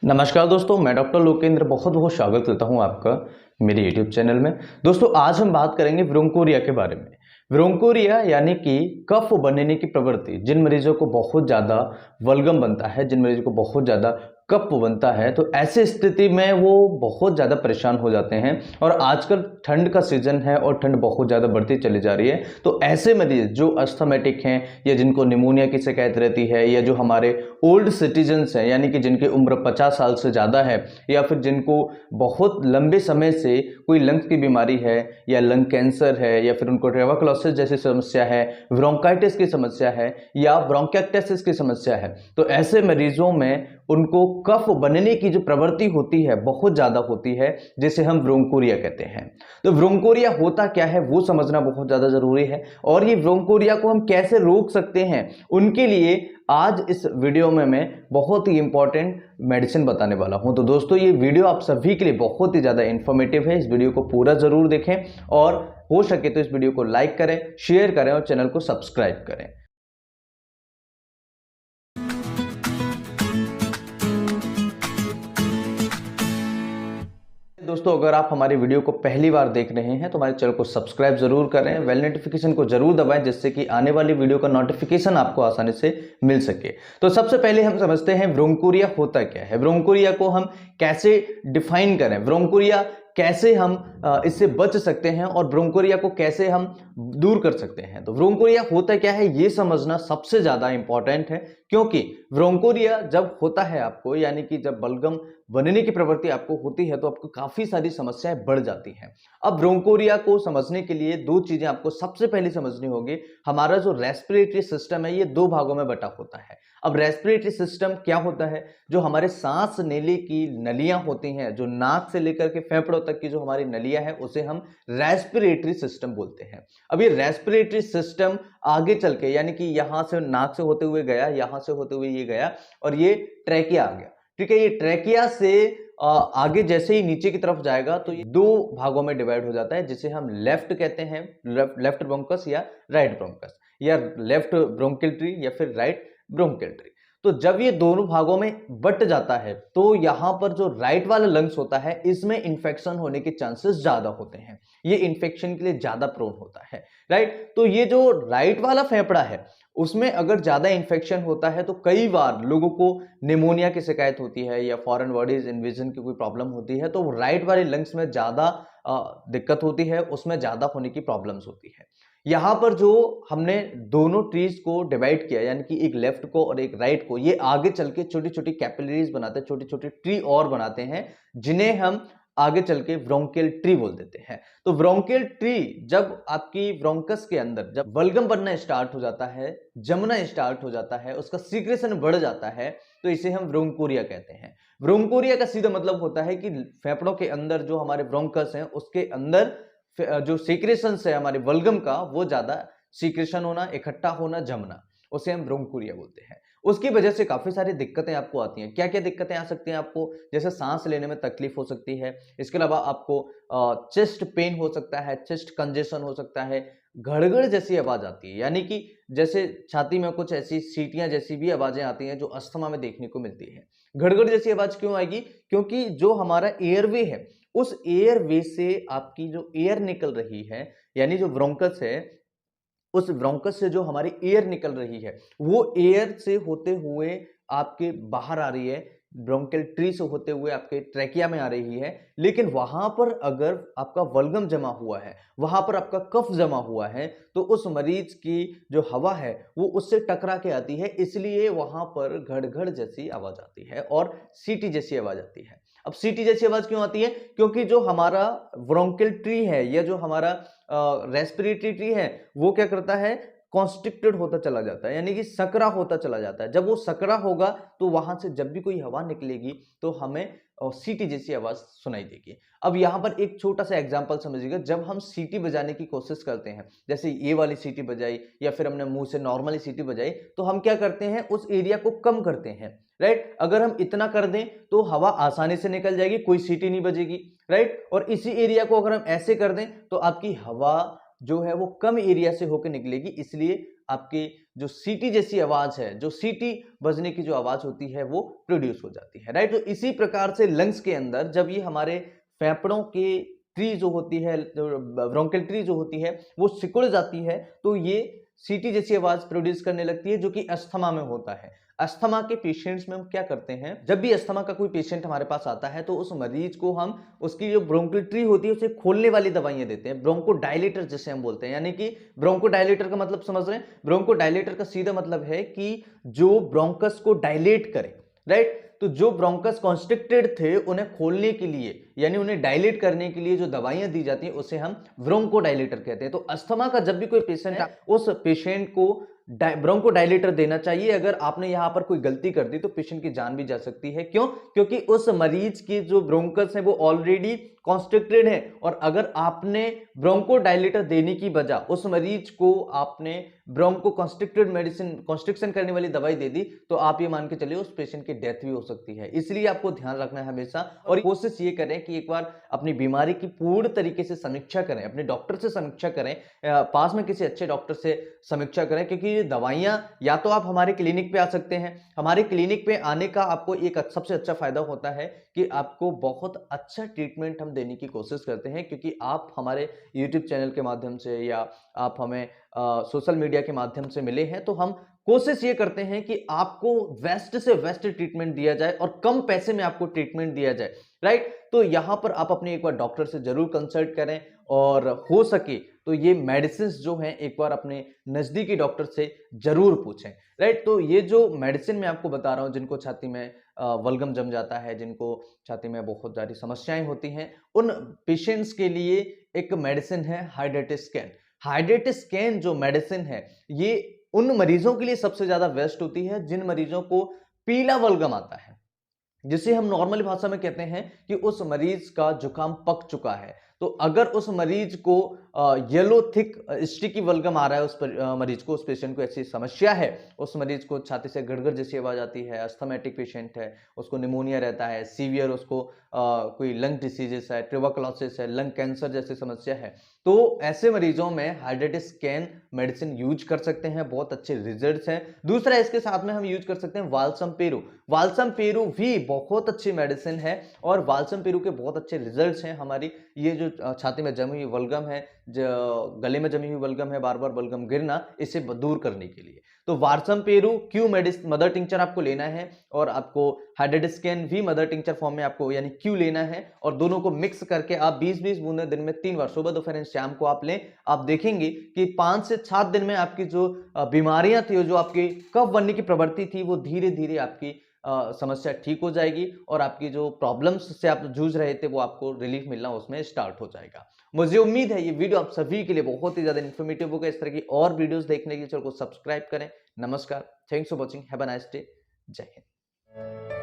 नमस्कार दोस्तों, मैं डॉक्टर लोकेंद्र बहुत बहुत स्वागत करता हूं आपका मेरे यूट्यूब चैनल में। दोस्तों, आज हम बात करेंगे ब्रोंकोरिया के बारे में। ब्रोंकोरिया यानी कि कफ बनने की प्रवृत्ति। जिन मरीजों को बहुत ज़्यादा बलगम बनता है, जिन मरीजों को बहुत ज़्यादा कफ बनता है, तो ऐसी स्थिति में वो बहुत ज़्यादा परेशान हो जाते हैं। और आजकल ठंड का सीजन है और ठंड बहुत ज़्यादा बढ़ती चली जा रही है, तो ऐसे मरीज जो अस्थमेटिक हैं या जिनको निमोनिया की शिकायत रहती है, या जो हमारे ओल्ड सिटीजन्स हैं यानी कि जिनकी उम्र 50 साल से ज़्यादा है, या फिर जिनको बहुत लंबे समय से कोई लंग्स की बीमारी है या लंग कैंसर है, या फिर उनको ट्यूबरकुलोसिस जैसी समस्या है, ब्रोंकाइटिस की समस्या है या ब्रोंकिएक्टासिस की समस्या है, तो ऐसे मरीजों में उनको कफ बनने की जो प्रवृत्ति होती है बहुत ज़्यादा होती है, जिसे हम ब्रोंकोरिया कहते हैं। तो ब्रोंकोरिया होता क्या है वो समझना बहुत ज़्यादा ज़रूरी है, और ये ब्रोंकोरिया को हम कैसे रोक सकते हैं उनके लिए आज इस वीडियो में मैं बहुत ही इंपॉर्टेंट मेडिसिन बताने वाला हूं। तो दोस्तों, ये वीडियो आप सभी के लिए बहुत ही ज़्यादा इंफॉर्मेटिव है। इस वीडियो को पूरा ज़रूर देखें और हो सके तो इस वीडियो को लाइक करें, शेयर करें और चैनल को सब्सक्राइब करें। दोस्तों, अगर आप हमारे वीडियो को पहली बार देख रहे हैं तो हमारे चैनल को सब्सक्राइब जरूर करें, बेल नोटिफिकेशन को जरूर दबाएं, जिससे कि आने वाली वीडियो का नोटिफिकेशन आपको आसानी से मिल सके। तो सबसे पहले हम समझते हैं ब्रोंकोरिया होता क्या है, ब्रोंकोरिया को हम कैसे डिफाइन करें, ब्रोंकोरिया कैसे हम इससे बच सकते हैं और ब्रोंकोरिया को कैसे हम दूर कर सकते हैं। तो ब्रोंकोरिया होता क्या है ये समझना सबसे ज्यादा इंपॉर्टेंट है, क्योंकि ब्रोंकोरिया जब होता है आपको, यानी कि जब बलगम बनने की प्रवृत्ति आपको होती है, तो आपको काफी सारी समस्याएं बढ़ जाती हैं। अब ब्रोंकोरिया को समझने के लिए दो चीजें आपको सबसे पहले समझनी होगी। हमारा जो रेस्पिरेटरी सिस्टम है ये दो भागों में बटा होता है। अब रेस्पिरेटरी सिस्टम क्या होता है? जो हमारे सांस लेने की नलियां होती हैं, जो नाक से लेकर के फेफड़ों तक की जो हमारी नलियां हैं, उसे हम रेस्पिरेटरी सिस्टम बोलते हैं। अब ये रेस्पिरेटरी सिस्टम आगे चल के, यानी कि यहां से नाक से होते हुए गया, यहां से होते हुए ये गया और ये ट्रैकिया आ गया। ठीक है, ये ट्रैकिया से आगे जैसे ही नीचे की तरफ जाएगा तो ये दो भागों में डिवाइड हो जाता है, जिसे हम लेफ्ट कहते हैं, लेफ्ट ब्रोंकस या राइट ब्रोंकस, या लेफ्ट ब्रोंकियल ट्री या फिर राइट ब्रोंकियल ट्री। तो जब ये दोनों भागों में बट जाता है तो यहां पर जो राइट वाला लंग्स होता है, इसमें इंफेक्शन होने के चांसेस ज्यादा होते हैं, ये इंफेक्शन के लिए ज्यादा प्रोन होता है। राइट, तो ये जो राइट वाला फेफड़ा है उसमें अगर ज्यादा इंफेक्शन होता है तो कई बार लोगों को निमोनिया की शिकायत होती है या फॉरेन बॉडीज इन्वेजन की कोई प्रॉब्लम होती है, तो राइट वाले लंग्स में ज्यादा दिक्कत होती है, उसमें ज्यादा होने की प्रॉब्लम्स होती है। यहां पर जो हमने दोनों ट्रीज को डिवाइड किया, यानी कि एक लेफ्ट को और एक राइट को, ये आगे चल के छोटी छोटी कैपिलरीज बनाते हैं, छोटी छोटी ट्री और बनाते हैं, जिन्हें हम आगे चल के ब्रोंकियल ट्री बोल देते हैं। तो ब्रोंकियल ट्री जब आपकी ब्रोंकस के अंदर जब बलगम बनना स्टार्ट हो जाता है, जमना स्टार्ट हो जाता है, उसका सीक्रेशन बढ़ जाता है, तो इसे हम ब्रोंकोरिया कहते हैं। ब्रोंकोरिया का सीधा मतलब होता है कि फेफड़ों के अंदर जो हमारे ब्रोंकस हैं उसके अंदर जो सीक्रेशन है हमारे बलगम का, वो ज्यादा सीक्रेशन होना, इकट्ठा होना, जमना, उसे हम ब्रोंकोरिया बोलते हैं। उसकी वजह से काफी सारी दिक्कतें आपको आती हैं। क्या क्या दिक्कतें आ सकती हैं आपको? जैसे सांस लेने में तकलीफ हो सकती है, इसके अलावा आपको चेस्ट पेन हो सकता है, चेस्ट कंजेशन हो सकता है, घड़घड़ जैसी आवाज आती है, यानी कि जैसे छाती में कुछ ऐसी सीटियां जैसी भी आवाजें आती हैं जो अस्थमा में देखने को मिलती है। घड़घड़ जैसी आवाज क्यों आएगी? क्योंकि जो हमारा एयरवे है, उस एयरवे से आपकी जो एयर निकल रही है, यानी जो ब्रोंकस है, उस ब्रोंकस से जो हमारी एयर निकल रही है, वो एयर से होते हुए आपके बाहर आ रही है, ब्रोंकियल ट्री से होते हुए आपके ट्रैकिया में आ रही है। लेकिन वहां पर अगर आपका बलगम जमा हुआ है, वहां पर आपका कफ जमा हुआ है, तो उस मरीज की जो हवा है वो उससे टकरा के आती है, इसलिए वहां पर घड़-घड़ जैसी आवाज आती है और सीटी जैसी आवाज आती है। अब सीटी जैसी आवाज क्यों आती है? क्योंकि जो हमारा ब्रोंकियल ट्री है या जो हमारा रेस्पिरेटरी ट्री है, वो क्या करता है? कॉन्स्ट्रिक्टेड होता चला जाता है, यानी कि सकरा होता चला जाता है। जब वो सकरा होगा तो वहां से जब भी कोई हवा निकलेगी तो हमें सीटी जैसी आवाज सुनाई देगी। अब यहां पर एक छोटा सा एग्जांपल समझिएगा। जब हम सीटी बजाने की कोशिश करते हैं, जैसे ये वाली सीटी बजाई या फिर हमने मुंह से नॉर्मली सीटी बजाई, तो हम क्या करते हैं? उस एरिया को कम करते हैं। राइट, अगर हम इतना कर दें तो हवा आसानी से निकल जाएगी, कोई सीटी नहीं बजेगी। राइट, और इसी एरिया को अगर हम ऐसे कर दें तो आपकी हवा जो है वो कम एरिया से होकर निकलेगी, इसलिए आपकी जो सीटी जैसी आवाज है, जो सीटी बजने की जो आवाज होती है वो प्रोड्यूस हो जाती है, राइट। तो इसी प्रकार से लंग्स के अंदर जब ये हमारे फेफड़ों के ट्री जो होती है, ब्रोंकियल ट्री जो होती है वो सिकुड़ जाती है, तो ये सीटी जैसी आवाज प्रोड्यूस करने लगती है, जो कि अस्थमा में होता है। अस्थमा के पेशेंट्स में हम क्या करते हैं, जब भी अस्थमा का कोई पेशेंट हमारे पास आता है तो उस मरीज को हम उसकी जो ब्रोंकियल ट्री होती है उसे खोलने वाली दवाइयां देते हैं, ब्रोंकोडायलेटर जिसे हम बोलते हैं। यानी कि ब्रोंकोडायलेटर का मतलब समझ रहे हैं, ब्रोंकोडायलेटर का सीधा मतलब है कि जो ब्रोंकस को डायलेट करे, राइट। तो जो ब्रोंकस कॉन्स्ट्रिक्टेड थे उन्हें खोलने के लिए, यानी उन्हें डायलेट करने के लिए जो दवाइयां दी जाती हैं उसे हम ब्रोंकोडायलेटर कहते हैं। तो अस्थमा का जब भी कोई पेशेंट है उस पेशेंट को ब्रोंकोडायलेटर देना चाहिए। अगर आपने यहां पर कोई गलती कर दी तो पेशेंट की जान भी जा सकती है। क्यों? क्योंकि उस मरीज की जो ब्रोंकस है वो ऑलरेडी कॉन्स्ट्रिक्टेड है, और अगर आपने ब्रोंकोडायलेटर देने की बजाय उस मरीज को आपने ब्रोंको कॉन्स्ट्रिक्टेड मेडिसिन, कॉन्स्ट्रिक्शन करने वाली दवाई दे दी, तो आप ये मान के चलिए उस पेशेंट की डेथ भी हो सकती है। इसलिए आपको ध्यान रखना है हमेशा, और कोशिश ये करें कि एक बार अपनी बीमारी की पूर्ण तरीके से समीक्षा करें, अपने डॉक्टर से समीक्षा करें, पास में किसी अच्छे डॉक्टर से समीक्षा करें। क्योंकि ये दवाइयां, या तो आप हमारे क्लिनिक पे आ सकते हैं, हमारे क्लिनिक पे आने का आपको एक सबसे अच्छा फायदा होता है कि आपको बहुत अच्छा ट्रीटमेंट हम देने की कोशिश करते हैं, क्योंकि आप हमारे यूट्यूब चैनल के माध्यम से या आप हमें सोशल मीडिया के माध्यम से मिले हैं, तो हम कोशिश ये करते हैं कि आपको बेस्ट से बेस्ट ट्रीटमेंट दिया जाए और कम पैसे में आपको ट्रीटमेंट दिया जाए, राइट। तो यहां पर आप अपने एक बार डॉक्टर से जरूर कंसल्ट करें, और हो सके तो ये मेडिसिन जो हैं एक बार अपने नजदीकी डॉक्टर से जरूर पूछें, राइट। तो ये जो मेडिसिन मैं आपको बता रहा हूं, जिनको छाती में बलगम जम जाता है, जिनको छाती में बहुत सारी समस्याएं होती हैं, उन पेशेंट्स के लिए एक मेडिसिन है हाइड्रेटिस्कैन। हाइड्रेटिस्कैन जो मेडिसिन है ये उन मरीजों के लिए सबसे ज्यादा बेस्ट होती है जिन मरीजों को पीला बलगम आता है, जिसे हम नॉर्मल भाषा में कहते हैं कि उस मरीज का जुकाम पक चुका है। तो अगर उस मरीज को येलो थिक स्टिकी बलगम आ रहा है, उस मरीज को, उस पेशेंट को ऐसी समस्या है, उस मरीज को छाती से गड़गड़ जैसी आवाज आती है, अस्थमेटिक पेशेंट है, उसको निमोनिया रहता है, सीवियर उसको कोई लंग डिसीजेस है, ट्यूबरकुलोसिस है, लंग कैंसर जैसी समस्या है, तो ऐसे मरीजों में हाइड्रेटिस्कैन मेडिसिन यूज कर सकते हैं, बहुत अच्छे रिजल्ट्स हैं। दूसरा, इसके साथ में हम यूज कर सकते हैं वाल्सम पेरू। वाल्सम पेरू भी बहुत अच्छी मेडिसिन है, और वाल्सम पेरू के बहुत अच्छे रिजल्ट्स हैं। हमारी ये जो छाती में जमी हुई बलगम है, जो गले में जमी हुई बलगम है, बार बार बलगम गिरना, इसे दूर करने के लिए तो Walsham Peru Q medicine mother tincture आपको लेना है, और आपको हाइड्रेटिस्कैन भी मदर टिंचर फॉर्म में आपको यानी क्यू लेना है, और दोनों को मिक्स करके आप 20-20 बूंदें दिन में 3 बार, सुबह दोपहर शाम को आप लें। आप देखेंगे कि 5 से 7 दिन में आपकी जो बीमारियां थी, जो आपकी कफ बनने की प्रवृत्ति थी, वो धीरे धीरे आपकी समस्या ठीक हो जाएगी, और आपकी जो प्रॉब्लम्स से आप जूझ रहे थे वो आपको रिलीफ मिलना उसमें स्टार्ट हो जाएगा। मुझे उम्मीद है ये वीडियो आप सभी के लिए बहुत ही ज्यादा इन्फॉर्मेटिव होगा। इस तरह की और वीडियोस देखने के लिए चैनल को सब्सक्राइब करें। नमस्कार, thanks for watching, have a nice day, जय हिंद।